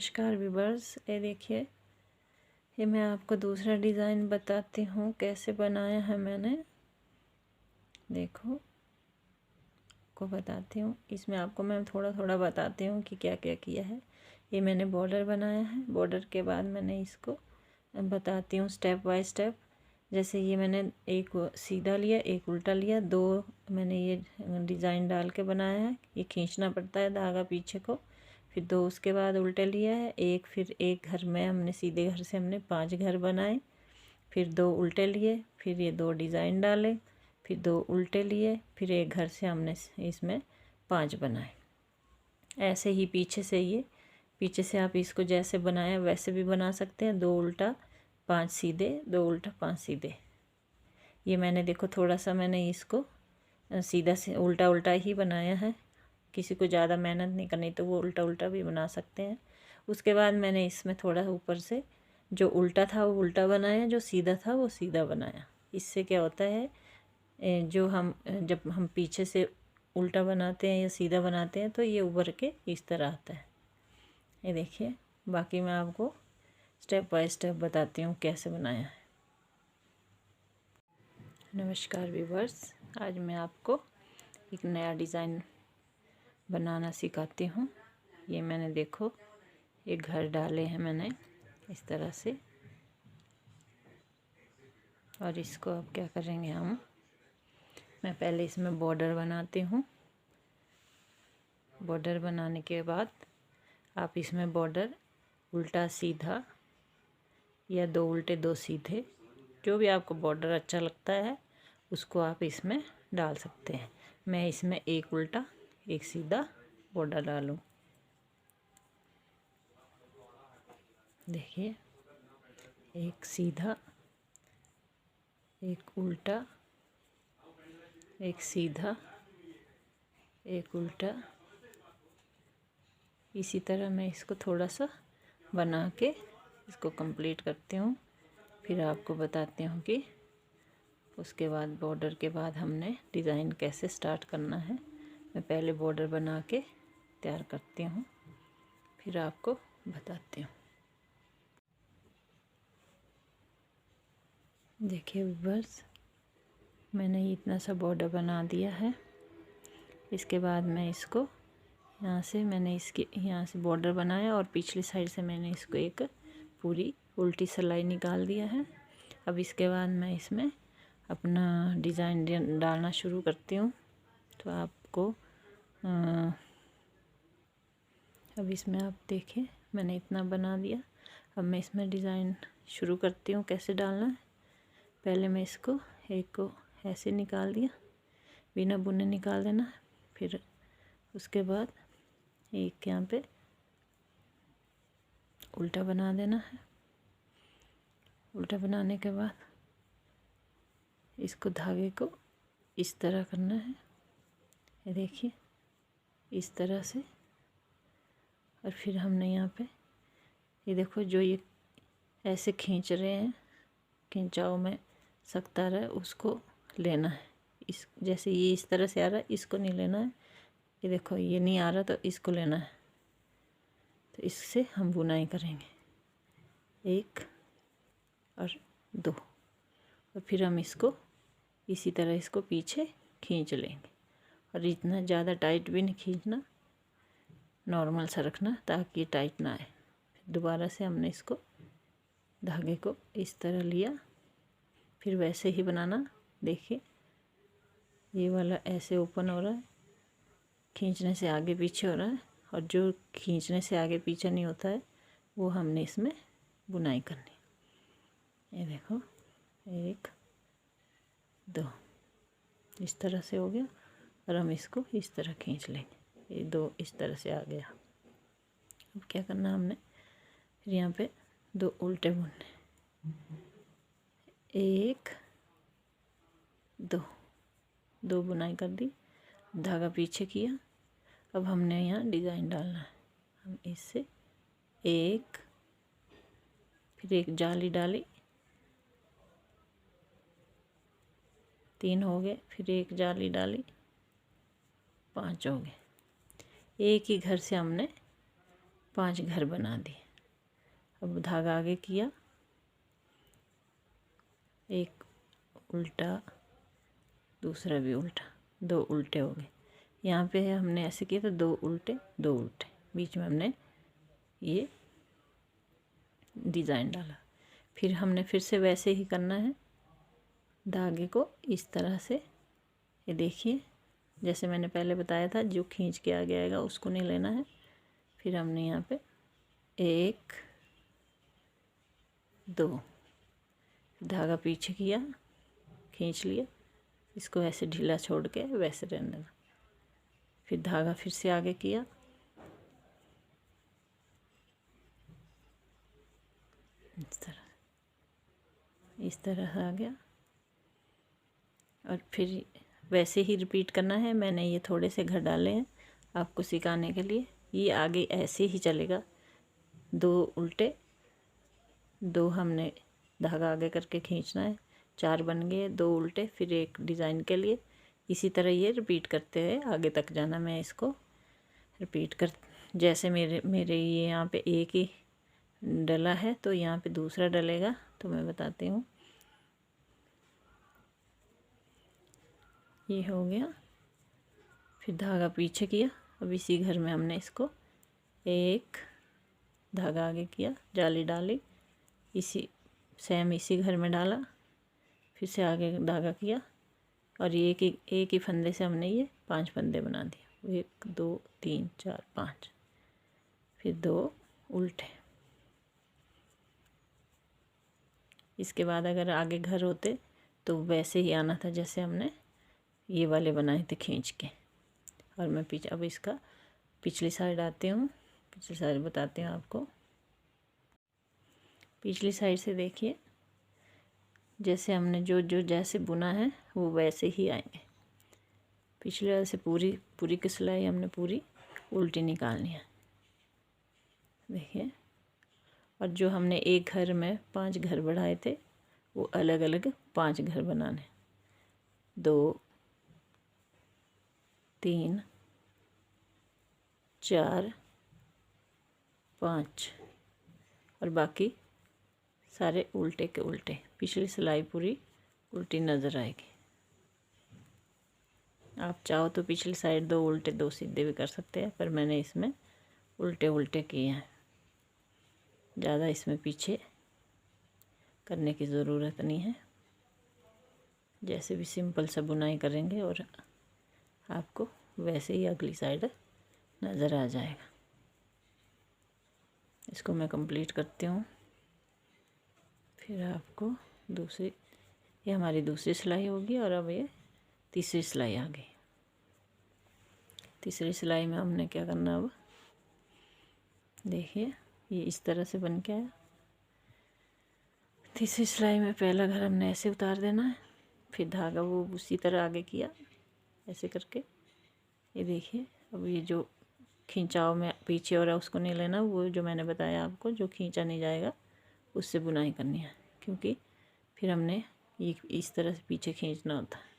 नमस्कार व्यूअर्स, ये देखिए, ये मैं आपको दूसरा डिज़ाइन बताती हूँ कैसे बनाया है मैंने। देखो, आपको बताती हूँ, इसमें आपको मैं थोड़ा थोड़ा बताती हूँ कि क्या क्या किया है। ये मैंने बॉर्डर बनाया है, बॉर्डर के बाद मैंने इसको बताती हूँ स्टेप बाय स्टेप। जैसे ये मैंने एक सीधा लिया, एक उल्टा लिया, दो मैंने ये डिज़ाइन डाल के बनाया है। ये खींचना पड़ता है धागा पीछे को। फिर दो उसके बाद उल्टे लिया है, एक फिर एक घर में हमने सीधे घर से हमने 5 घर बनाए। फिर दो उल्टे लिए, फिर ये दो डिज़ाइन डाले, फिर दो उल्टे लिए, फिर एक घर से हमने इसमें 5 बनाए। ऐसे ही पीछे से आप इसको जैसे बनाया वैसे भी बना सकते हैं। 2 उल्टा 5 सीधे, 2 उल्टा 5 सीधे। ये मैंने देखो थोड़ा सा मैंने इसको सीधा से उल्टा उल्टा ही बनाया है। किसी को ज़्यादा मेहनत नहीं करनी तो वो उल्टा उल्टा भी बना सकते हैं। उसके बाद मैंने इसमें थोड़ा ऊपर से जो उल्टा था वो उल्टा बनाया, जो सीधा था वो सीधा बनाया। इससे क्या होता है, जो हम जब हम पीछे से उल्टा बनाते हैं या सीधा बनाते हैं तो ये उभर के इस तरह आता है। ये देखिए, बाकी मैं आपको स्टेप बाय स्टेप बताती हूँ कैसे बनाया है। नमस्कार व्यूअर्स, आज मैं आपको एक नया डिज़ाइन बनाना सिखाती हूँ। ये मैंने देखो एक घर डाले हैं मैंने इस तरह से, और इसको अब क्या करेंगे हम, मैं पहले इसमें बॉर्डर बनाती हूँ। बॉर्डर बनाने के बाद आप इसमें बॉर्डर उल्टा सीधा या 2 उल्टे 2 सीधे, जो भी आपको बॉर्डर अच्छा लगता है उसको आप इसमें डाल सकते हैं। मैं इसमें एक उल्टा एक सीधा बॉर्डर डालूँ। देखिए, एक सीधा, एक उल्टा, एक सीधा, एक उल्टा। इसी तरह मैं इसको थोड़ा सा बना के इसको कंप्लीट करती हूँ। फिर आपको बताती हूँ कि उसके बाद बॉर्डर के बाद हमने डिज़ाइन कैसे स्टार्ट करना है। मैं पहले बॉर्डर बना के तैयार करती हूँ, फिर आपको बताती हूँ। देखिए व्यूअर्स, मैंने इतना सा बॉर्डर बना दिया है। इसके बाद मैं इसको यहाँ से मैंने इसके यहाँ से बॉर्डर बनाया और पिछली साइड से मैंने इसको एक पूरी उल्टी सिलाई निकाल दिया है। अब इसके बाद मैं इसमें अपना डिज़ाइन डालना शुरू करती हूँ। तो आपको अब इसमें आप देखें, मैंने इतना बना दिया। अब मैं इसमें डिज़ाइन शुरू करती हूँ कैसे डालना है। पहले मैं इसको एक को ऐसे निकाल दिया, बिना बुने निकाल देना है। फिर उसके बाद एक यहाँ पे उल्टा बना देना है। उल्टा बनाने के बाद इसको धागे को इस तरह करना है, ये देखिए इस तरह से। और फिर हमने यहाँ पे ये देखो, जो ये ऐसे खींच रहे हैं, खिंचाव में सख्त आ रहा है उसको लेना है। इस जैसे ये इस तरह से आ रहा है इसको नहीं लेना है। ये देखो ये नहीं आ रहा तो इसको लेना है। तो इससे हम बुनाई करेंगे, 1 और 2, और फिर हम इसको इसी तरह इसको पीछे खींच लेंगे। और इतना ज़्यादा टाइट भी नहीं खींचना, नॉर्मल सा रखना ताकि टाइट ना आए। फिर दोबारा से हमने इसको धागे को इस तरह लिया, फिर वैसे ही बनाना। देखिए ये वाला ऐसे ओपन हो रहा है, खींचने से आगे पीछे हो रहा है, और जो खींचने से आगे पीछे नहीं होता है वो हमने इसमें बुनाई करनी। ये देखो 1 2 इस तरह से हो गया, और हम इसको इस तरह खींच लेंगे। ये 2 इस तरह से आ गया। अब क्या करना हमने, फिर यहाँ पे 2 उल्टे बुनने, 1 2 2 बुनाई कर दी, धागा पीछे किया। अब हमने यहाँ डिज़ाइन डालना है। हम इससे 1, फिर एक जाली डाली, 3 हो गए, फिर एक जाली डाली, 5 हो गए। एक ही घर से हमने 5 घर बना दिए। अब धागा आगे किया, एक उल्टा, दूसरा भी उल्टा, 2 उल्टे हो गए। यहाँ पे हमने ऐसे किया तो 2 उल्टे 2 उल्टे, बीच में हमने ये डिज़ाइन डाला। फिर हमने फिर से वैसे ही करना है, धागे को इस तरह से, ये देखिए जैसे मैंने पहले बताया था, जो खींच के आगे आएगा उसको नहीं लेना है। फिर हमने यहाँ पे 1 2, धागा पीछे किया, खींच लिया, इसको ऐसे ढीला छोड़ के वैसे रहने देना। फिर धागा फिर से आगे किया, इस तरह आ गया। और फिर वैसे ही रिपीट करना है। मैंने ये थोड़े से घर डाले हैं आपको सिखाने के लिए। ये आगे ऐसे ही चलेगा, 2 उल्टे 2 हमने धागा आगे करके खींचना है, 4 बन गए, 2 उल्टे, फिर एक डिज़ाइन के लिए। इसी तरह ये रिपीट करते हुए आगे तक जाना। मैं इसको रिपीट कर, जैसे मेरे ये यहाँ पे एक ही डला है तो यहाँ पे दूसरा डलेगा, तो मैं बताती हूँ। ये हो गया, फिर धागा पीछे किया। अब इसी घर में हमने इसको एक धागा आगे किया, जाली डाली, इसी सेम इसी घर में डाला, फिर से आगे धागा किया, और ये एक ही फंदे से हमने ये 5 फंदे बना दिए। 1 2 3 4 5, फिर 2 उल्टे। इसके बाद अगर आगे घर होते तो वैसे ही आना था जैसे हमने ये वाले बनाए थे खींच के। और मैं पीछे, अब इसका पिछली साइड आती हूँ, पिछली साइड बताती हूँ आपको। पिछली साइड से देखिए, जैसे हमने जो जैसे बुना है वो वैसे ही आएंगे। पिछले वाले से पूरी की सिलाई हमने पूरी उल्टी निकालनी है, देखिए। और जो हमने एक घर में 5 घर बढ़ाए थे वो अलग अलग 5 घर बनाने, 2 3 4 5, और बाकी सारे उल्टे के उल्टे। पिछली सिलाई पूरी उल्टी नज़र आएगी। आप चाहो तो पिछली साइड 2 उल्टे 2 सीधे भी कर सकते हैं, पर मैंने इसमें उल्टे उल्टे किए हैं। ज़्यादा इसमें पीछे करने की ज़रूरत नहीं है, जैसे भी सिंपल सा बुनाई करेंगे और आपको वैसे ही अगली साइड नज़र आ जाएगा। इसको मैं कंप्लीट करती हूँ, फिर आपको दूसरी, ये हमारी दूसरी सिलाई होगी। और अब ये तीसरी सिलाई आ गई। तीसरी सिलाई में हमने क्या करना, अब देखिए ये इस तरह से बन के आया। तीसरी सिलाई में पहला घर हमने ऐसे उतार देना है, फिर धागा वो उसी तरह आगे किया ऐसे करके। ये देखिए, अब ये जो खींचाव में पीछे हो रहा है उसको नहीं लेना, वो जो मैंने बताया आपको, जो खींचा नहीं जाएगा उससे बुनाई करनी है, क्योंकि फिर हमने ये इस तरह से पीछे खींचना होता है।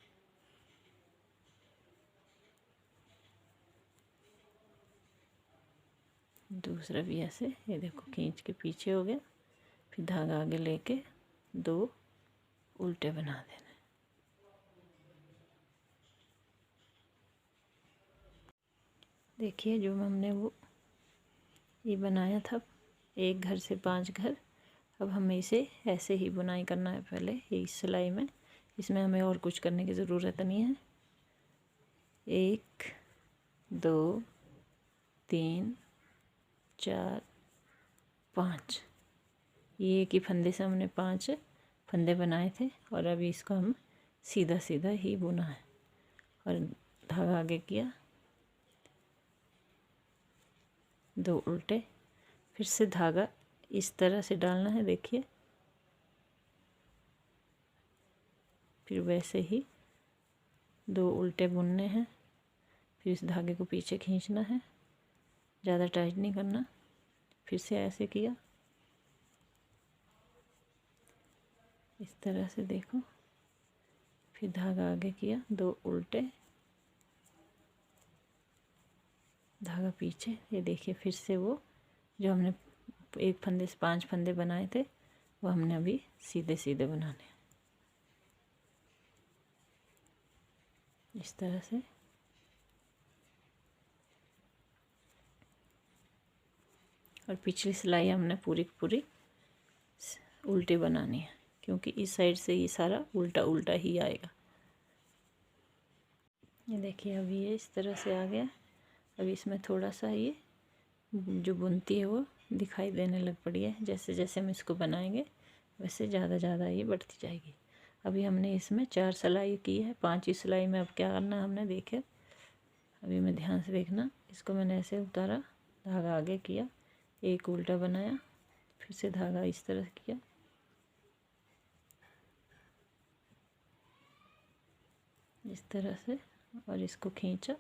दूसरा भी ऐसे, ये देखो खींच के पीछे हो गया, फिर धागा आगे लेके 2 उल्टे बना देना। देखिए जो हमने वो ये बनाया था, एक घर से 5 घर, अब हमें इसे ऐसे ही बुनाई करना है। पहले ये इस सिलाई में, इसमें हमें और कुछ करने की ज़रूरत नहीं है। 1 2 3 4 5, ये एक ही फंदे से हमने 5 फंदे बनाए थे, और अभी इसको हम सीधा सीधा ही बुना है। और धागा आगे किया, 2 उल्टे, फिर से धागा इस तरह से डालना है, देखिए। फिर वैसे ही 2 उल्टे बुनने हैं, फिर इस धागे को पीछे खींचना है, ज़्यादा टाइट नहीं करना। फिर से ऐसे किया, इस तरह से देखो, फिर धागा आगे किया, 2 उल्टे, धागा पीछे, ये देखिए फिर से वो जो हमने एक फंदे से 5 फंदे बनाए थे वो हमने अभी सीधे सीधे बनाने हैं, इस तरह से। और पिछली सिलाई हमने पूरी की पूरी उल्टी बनानी है, क्योंकि इस साइड से ये सारा उल्टा उल्टा ही आएगा। ये देखिए अभी ये इस तरह से आ गया। अभी इसमें थोड़ा सा ये जो बुनती है वो दिखाई देने लग पड़ी है। जैसे जैसे हम इसको बनाएंगे वैसे ज़्यादा ज़्यादा ये बढ़ती जाएगी। अभी हमने इसमें 4 सिलाई की है, 5वीं सिलाई में अब क्या करना है हमने देखे। अभी मैं ध्यान से देखना, इसको मैंने ऐसे उतारा, धागा आगे किया, एक उल्टा बनाया, फिर से धागा इस तरह किया, इस तरह से, और इसको खींचा,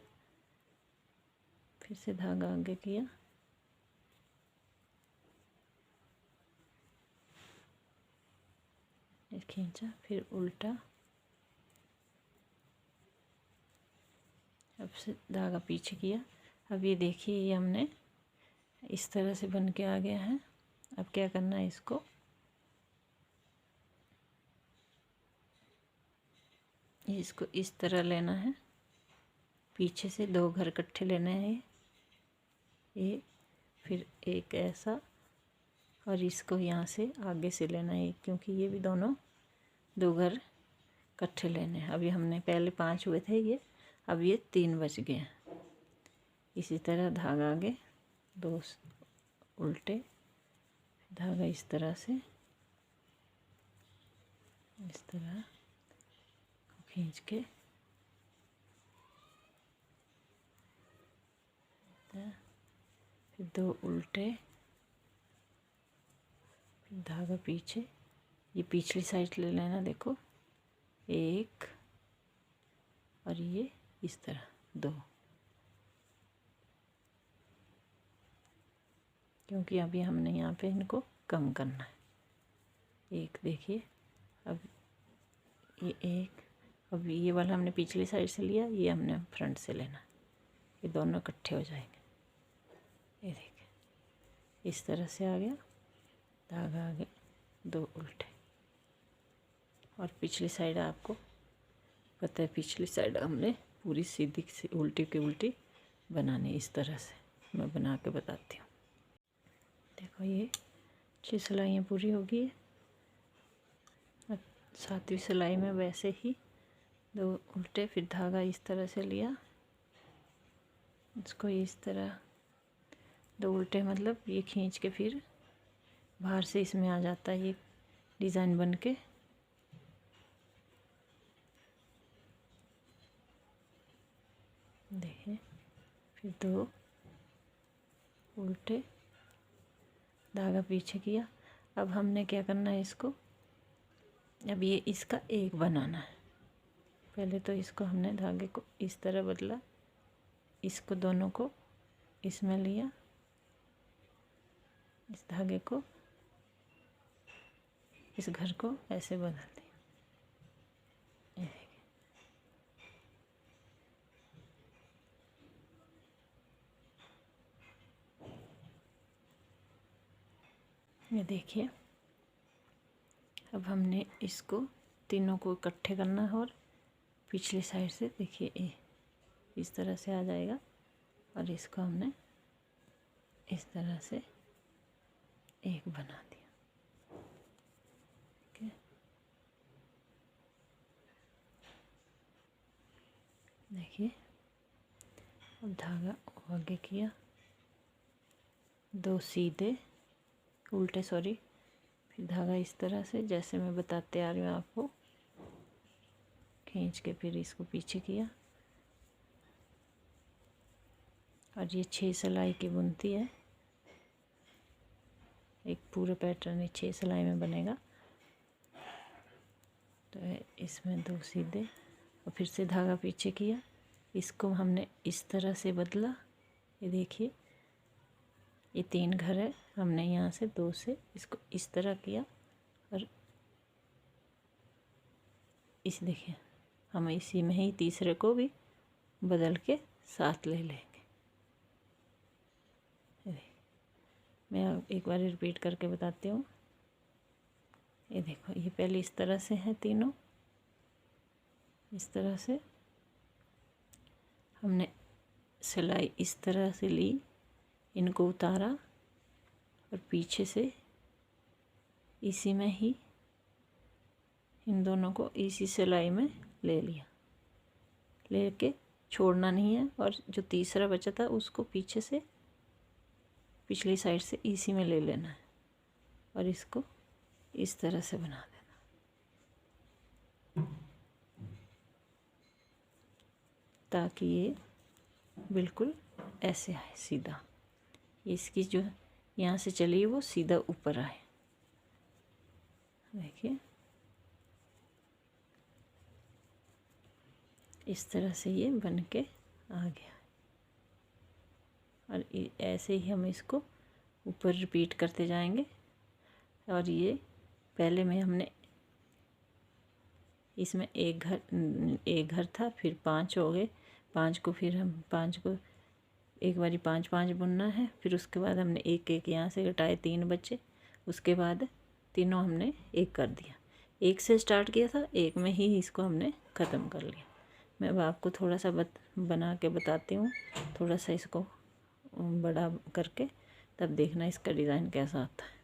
फिर से धागा आगे किया, खींचा, फिर उल्टा, अब से धागा पीछे किया। अब ये देखिए ये हमने इस तरह से बन के आ गया है। अब क्या करना है, इसको इस तरह लेना है, पीछे से 2 घर इकट्ठे लेने हैं, ये फिर एक ऐसा, और इसको यहाँ से आगे से लेना है, क्योंकि ये भी दोनों 2 घर इकट्ठे लेने हैं। अभी हमने पहले 5 हुए थे ये, अब ये 3 बच गए हैं। इसी तरह धागा आगे, 2 उल्टे, धागा इस तरह से, इस तरह खींच के, फिर 2 उल्टे, फिर धागा पीछे, ये पिछली साइड ले लेना, देखो 1, और ये इस तरह 2, क्योंकि अभी हमने यहाँ पे इनको कम करना है। 1 देखिए, अब ये 1, अब ये वाला हमने पिछली साइड से लिया, ये हमने फ्रंट से लेना, ये दोनों इकट्ठे हो जाएंगे। ये देखिए इस तरह से आ गया, धागा आगे, 2 उल्टे, और पिछली साइड आपको पता है, पिछली साइड हमने पूरी सीधी सी उल्टी की उल्टी बनानी, इस तरह से मैं बना के बताती हूँ। देखो ये 6 सिलाइयाँ पूरी होगी। अब 7वीं सिलाई में वैसे ही 2 उल्टे, फिर धागा इस तरह से लिया, इसको इस तरह 2 उल्टे, मतलब ये खींच के फिर बाहर से इसमें आ जाता है ये डिज़ाइन बन के। देखिए फिर 2 उल्टे, धागा पीछे किया। अब हमने क्या करना है, इसको अब ये इसका एक बनाना है। पहले तो इसको हमने धागे को इस तरह बदला, इसको दोनों को इसमें लिया, इस धागे को, इस घर को ऐसे बदल दिया। ये देखिए अब हमने इसको तीनों को इकट्ठे करना है, और पिछली साइड से देखिए ये इस तरह से आ जाएगा, और इसको हमने इस तरह से एक बना दिया। ठीक है, देखिए अब धागा आगे किया, 2 सीधे उल्टे, सॉरी, फिर धागा इस तरह से जैसे मैं बताते आ रही हूँ आपको, खींच के फिर इसको पीछे किया, और ये 6 सिलाई की बुनती है। एक पूरा पैटर्न 6 सिलाई में बनेगा। तो इसमें 2 सीधे, और फिर से धागा पीछे किया, इसको हमने इस तरह से बदला। ये देखिए ये 3 घर है, हमने यहाँ से 2 से इसको इस तरह किया, और इस देखिए हम इसी में ही तीसरे को भी बदल के साथ ले लेंगे। मैं एक बार रिपीट करके बताती हूँ। ये देखो, ये पहले इस तरह से है तीनों, इस तरह से हमने सिलाई इस तरह से ली, इनको उतारा और पीछे से इसी में ही इन दोनों को इसी सिलाई में ले लिया, लेके छोड़ना नहीं है। और जो तीसरा बचा था उसको पीछे से पिछली साइड से इसी में ले लेना है और इसको इस तरह से बना देना, ताकि ये बिल्कुल ऐसे आए सीधा। इसकी जो यहाँ से चली वो सीधा ऊपर आए। देखिए इस तरह से ये बन के आ गया। और ऐसे ही हम इसको ऊपर रिपीट करते जाएंगे। और ये पहले में हमने इसमें एक घर था, फिर 5 हो गए, 5 को फिर हम 5 को एक बारी 5 5 बुनना है। फिर उसके बाद हमने एक एक यहाँ से घटाए, 3 बचे। उसके बाद तीनों हमने एक कर दिया, एक से स्टार्ट किया था, एक में ही इसको हमने ख़त्म कर लिया। मैं अब आपको थोड़ा सा बना के बताती हूँ, थोड़ा सा इसको बड़ा करके, तब देखना इसका डिज़ाइन कैसा आता है।